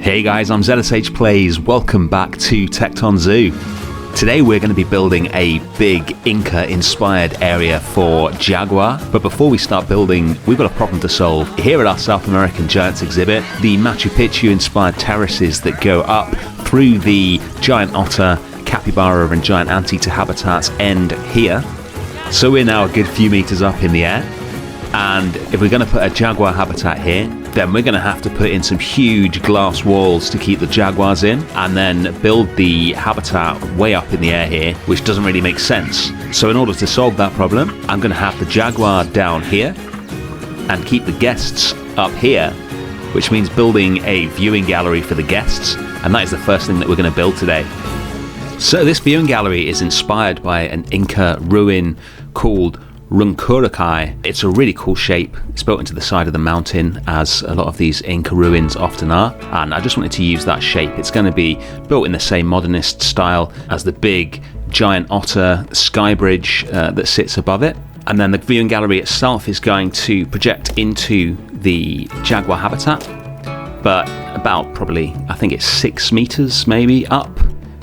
Hey guys, I'm ZSH Plays. Welcome back to Tekton Zoo. Today we're going to be building a big Inca-inspired area for Jaguar. But before we start building, we've got a problem to solve. Here at our South American Giants exhibit, the Machu Picchu inspired terraces that go up through the giant otter, capybara and giant anteater habitats end here. So we're now a good few meters up in the air. And if we're going to put a Jaguar habitat here, then we're going to have to put in some huge glass walls to keep the Jaguars in, and then build the habitat way up in the air here, which doesn't really make sense. So in order to solve that problem, I'm going to have the Jaguar down here and keep the guests up here, which means building a viewing gallery for the guests, and that is the first thing that we're going to build today. So this viewing gallery is inspired by an Inca ruin called Rennkamel. It's a really cool shape. It's built into the side of the mountain, as a lot of these Inca ruins often are, and I just wanted to use that shape. It's going to be built in the same modernist style as the big giant otter sky bridge that sits above it. And then the viewing gallery itself is going to project into the Jaguar habitat, but about probably, I think it's 6 meters maybe up,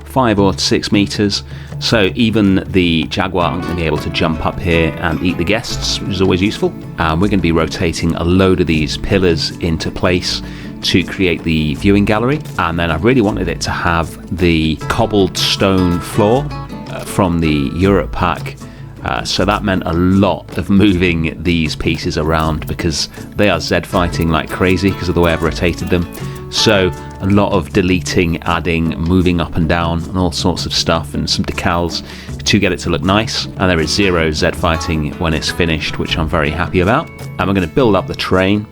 5 or 6 meters. So even the Jaguar aren't going to be able to jump up here and eat the guests, which is always useful. We're going to be rotating a load of these pillars into place to create the viewing gallery. And then I really wanted it to have the cobbled stone floor from the Europe pack. So that meant a lot of moving these pieces around because they are Z fighting like crazy because of the way I've rotated them. So a lot of deleting, adding, moving up and down and all sorts of stuff, and some decals to get it to look nice. And there is 0 Z fighting when it's finished, which I'm very happy about. And we're going to build up the terrain,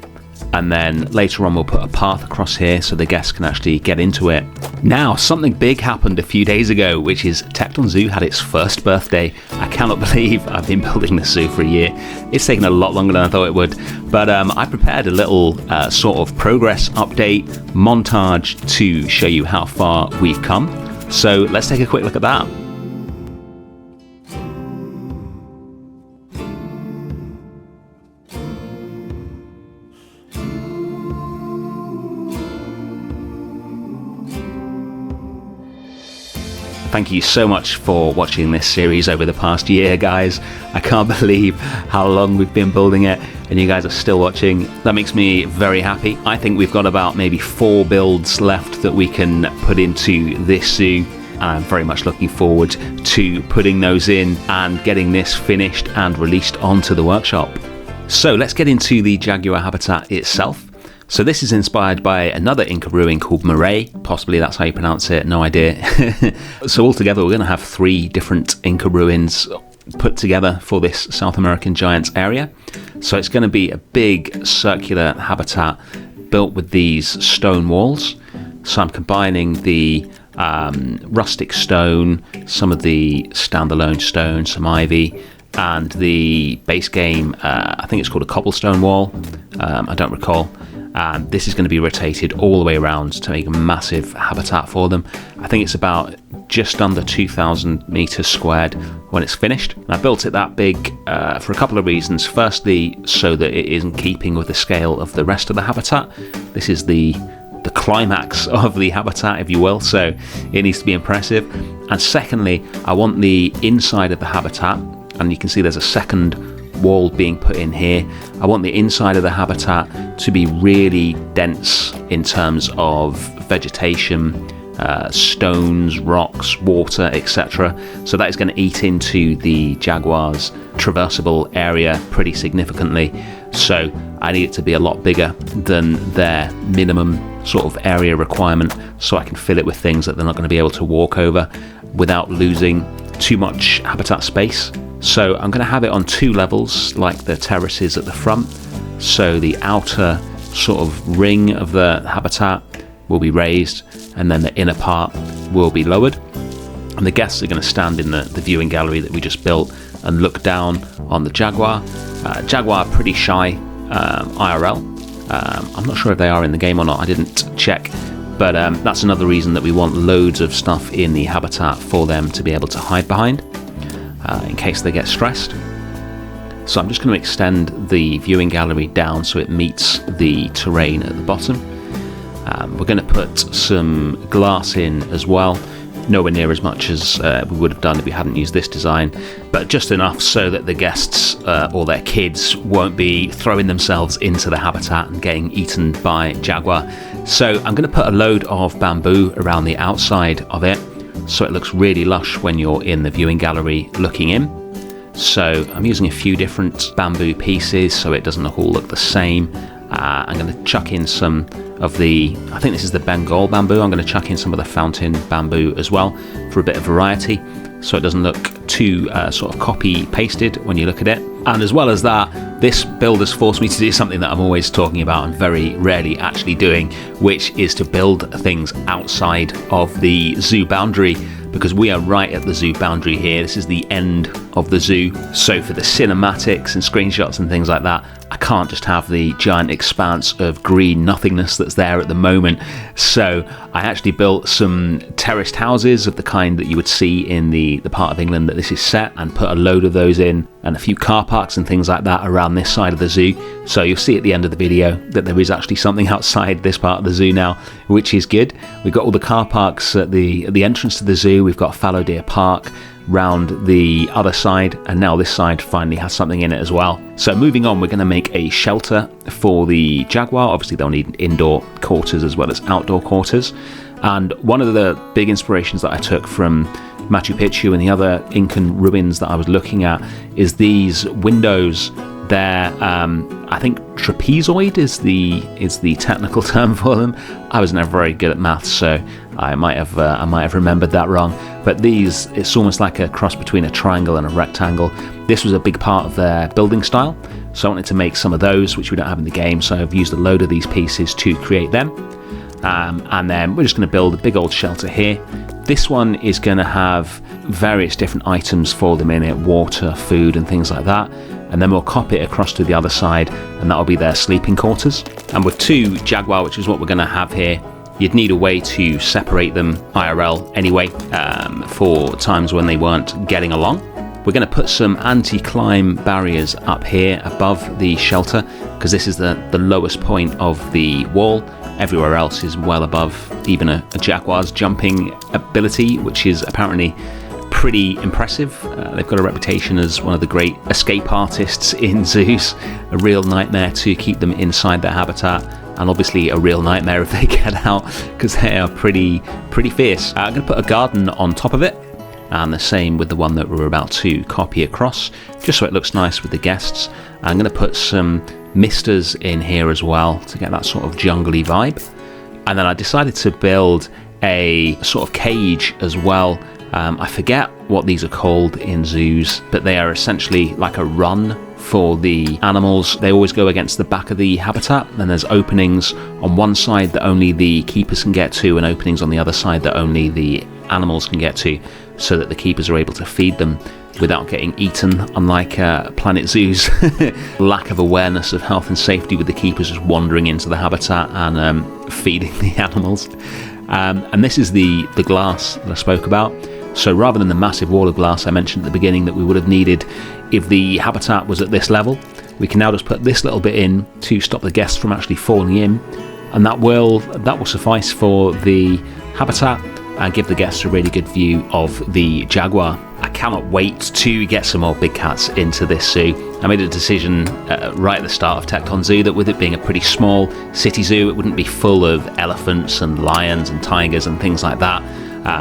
and then later on we'll put a path across here so the guests can actually get into it. Now, something big happened a few days ago, which is Tekton Zoo had its first birthday. I cannot believe I've been building this zoo for a year. It's taken a lot longer than I thought it would, but I prepared a little sort of progress update montage to show you how far we've come. So let's take a quick look at that. Thank you so much for watching this series over the past year, guys. I can't believe how long we've been building it, and you guys are still watching. That makes me very happy. I think we've got about maybe 4 builds left that we can put into this zoo. I'm very much looking forward to putting those in and getting this finished and released onto the workshop. So let's get into the Jaguar habitat itself. So this is inspired by another Inca ruin called Machu, possibly that's how you pronounce it, no idea. So altogether we're going to have 3 different Inca ruins put together for this South American Giants area. So it's going to be a big circular habitat built with these stone walls. So I'm combining the rustic stone, some of the standalone stone, some ivy, and the base game, I think it's called a cobblestone wall, I don't recall. And this is going to be rotated all the way around to make a massive habitat for them. I think it's about just under 2,000 meters squared when it's finished. And I built it that big for a couple of reasons. Firstly, so that it is in keeping with the scale of the rest of the habitat. This is the climax of the habitat, if you will, so it needs to be impressive. And secondly, I want the inside of the habitat, and you can see there's a second wall being put in here. I want the inside of the habitat to be really dense in terms of vegetation, stones, rocks, water, etc. So that is going to eat into the Jaguar's traversable area pretty significantly. So I need it to be a lot bigger than their minimum sort of area requirement, so I can fill it with things that they're not going to be able to walk over without losing too much habitat space. So I'm going to have it on 2 levels, like the terraces at the front. So the outer sort of ring of the habitat will be raised, and then the inner part will be lowered. And the guests are going to stand in the viewing gallery that we just built and look down on the Jaguar. Jaguar are pretty shy IRL. I'm not sure if they are in the game or not, I didn't check. But that's another reason that we want loads of stuff in the habitat for them to be able to hide behind in case they get stressed. So I'm just going to extend the viewing gallery down so it meets the terrain at the bottom. We're going to put some glass in as well. Nowhere near as much as we would have done if we hadn't used this design, but just enough so that the guests or their kids won't be throwing themselves into the habitat and getting eaten by Jaguar. So I'm going to put a load of bamboo around the outside of it so it looks really lush when you're in the viewing gallery looking in. So I'm using a few different bamboo pieces so it doesn't all look the same. I'm going to chuck in some of the, I think this is the Bengal bamboo, I'm going to chuck in some of the fountain bamboo as well for a bit of variety so it doesn't look too sort of copy pasted when you look at it. And as well as that, this build has forced me to do something that I'm always talking about and very rarely actually doing, which is to build things outside of the zoo boundary, because we are right at the zoo boundary here. This is the end of the zoo. So for the cinematics and screenshots and things like that, I can't just have the giant expanse of green nothingness that's there at the moment. So I actually built some terraced houses of the kind that you would see in the part of England that this is set, and put a load of those in, and a few car parks and things like that around this side of the zoo. So you'll see at the end of the video that there is actually something outside this part of the zoo now, which is good. We've got all the car parks at the entrance to the zoo. We've got Fallow Deer Park round the other side, and now this side finally has something in it as well. So moving on, we're going to make a shelter for the Jaguar. Obviously they'll need indoor quarters as well as outdoor quarters, and one of the big inspirations that I took from Machu Picchu and the other Incan ruins that I was looking at is these windows. They're I think trapezoid is the technical term for them. I was never very good at maths, so I might have remembered that wrong. But these, it's almost like a cross between a triangle and a rectangle. This was a big part of their building style, so I wanted to make some of those, which we don't have in the game. So I've used a load of these pieces to create them. And then we're just going to build a big old shelter here. This one is going to have various different items for them in it, water, food and things like that, and then we'll copy it across to the other side, and that'll be their sleeping quarters. And with two Jaguar, which is what we're going to have here, you'd need a way to separate them IRL anyway, for times when they weren't getting along. We're going to put some anti-climb barriers up here above the shelter, because this is the lowest point of the wall. Everywhere else is well above even a Jaguar's jumping ability, which is apparently pretty impressive. They've got a reputation as one of the great escape artists in zoos. A real nightmare to keep them inside their habitat, and obviously a real nightmare if they get out, because they are pretty fierce. I'm going to put a garden on top of it, and the same with the one that we're about to copy across, just so it looks nice with the guests. I'm going to put some misters in here as well to get that sort of jungly vibe. And then I decided to build a sort of cage as well. I forget what these are called in zoos, but they are essentially like a run for the animals. They always go against the back of the habitat, and there's openings on one side that only the keepers can get to, and openings on the other side that only the animals can get to, so that the keepers are able to feed them without getting eaten, unlike Planet Zoo's lack of awareness of health and safety, with the keepers just wandering into the habitat and feeding the animals. And this is the glass that I spoke about. So rather than the massive wall of glass I mentioned at the beginning that we would have needed if the habitat was at this level, we can now just put this little bit in to stop the guests from actually falling in, and that will suffice for the habitat and give the guests a really good view of the Jaguar. I cannot wait to get some more big cats into this zoo. I made a decision right at the start of Tekton Zoo that with it being a pretty small city zoo, it wouldn't be full of elephants and lions and tigers and things like that.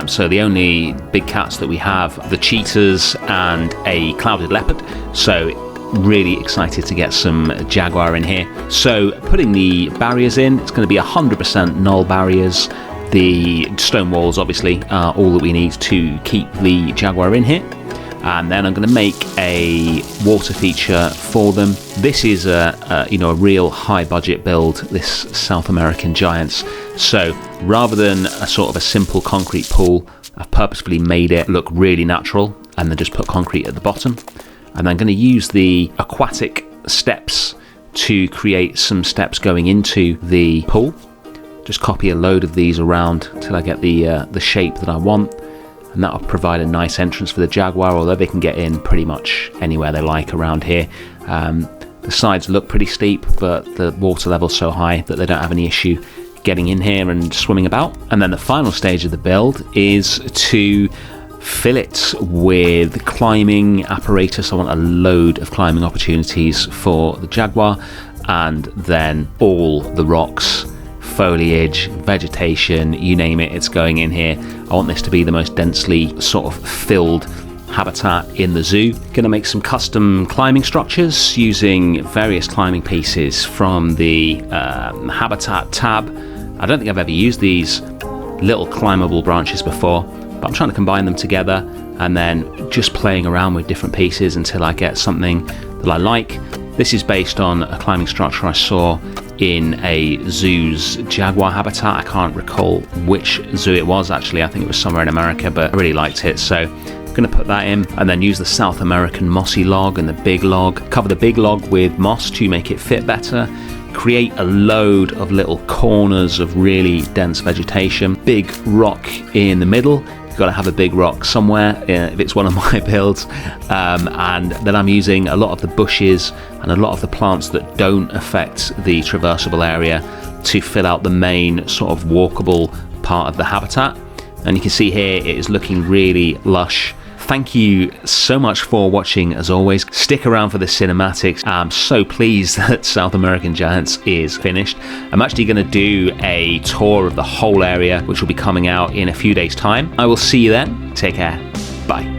So the only big cats that we have are the cheetahs and a clouded leopard. So really excited to get some Jaguar in here. So putting the barriers in, it's going to be 100% null barriers. The stone walls obviously are all that we need to keep the Jaguar in here. And then I'm going to make a water feature for them. This is a real high budget build, this South American Giants. So rather than a sort of a simple concrete pool, I've purposefully made it look really natural, and then just put concrete at the bottom. And I'm going to use the aquatic steps to create some steps going into the pool. Just copy a load of these around till I get the shape that I want, and that'll provide a nice entrance for the Jaguar, although they can get in pretty much anywhere they like around here. The sides look pretty steep, but the water level's so high that they don't have any issue getting in here and swimming about. And then the final stage of the build is to fill it with climbing apparatus. I want a load of climbing opportunities for the Jaguar, and then all the rocks, foliage, vegetation, you name it, it's going in here. I want this to be the most densely sort of filled habitat in the zoo. Gonna make some custom climbing structures using various climbing pieces from the Habitat tab. I don't think I've ever used these little climbable branches before, but I'm trying to combine them together and then just playing around with different pieces until I get something that I like. This is based on a climbing structure I saw in a zoo's Jaguar Habitat. I can't recall which zoo it was actually. I think it was somewhere in America, but I really liked it. So I'm going to put that in and then use the South American mossy log and the big log. Cover the big log with moss to make it fit better. Create a load of little corners of really dense vegetation. Big rock in the middle. You've got to have a big rock somewhere if it's one of my builds. And then I'm using a lot of the bushes and a lot of the plants that don't affect the traversable area to fill out the main sort of walkable part of the habitat. And you can see here it is looking really lush. Thank you so much for watching as always. Stick around for the cinematics. I'm so pleased that South American Giants is finished. I'm actually going to do a tour of the whole area, which will be coming out in a few days' time. I will see you then. Take care. Bye.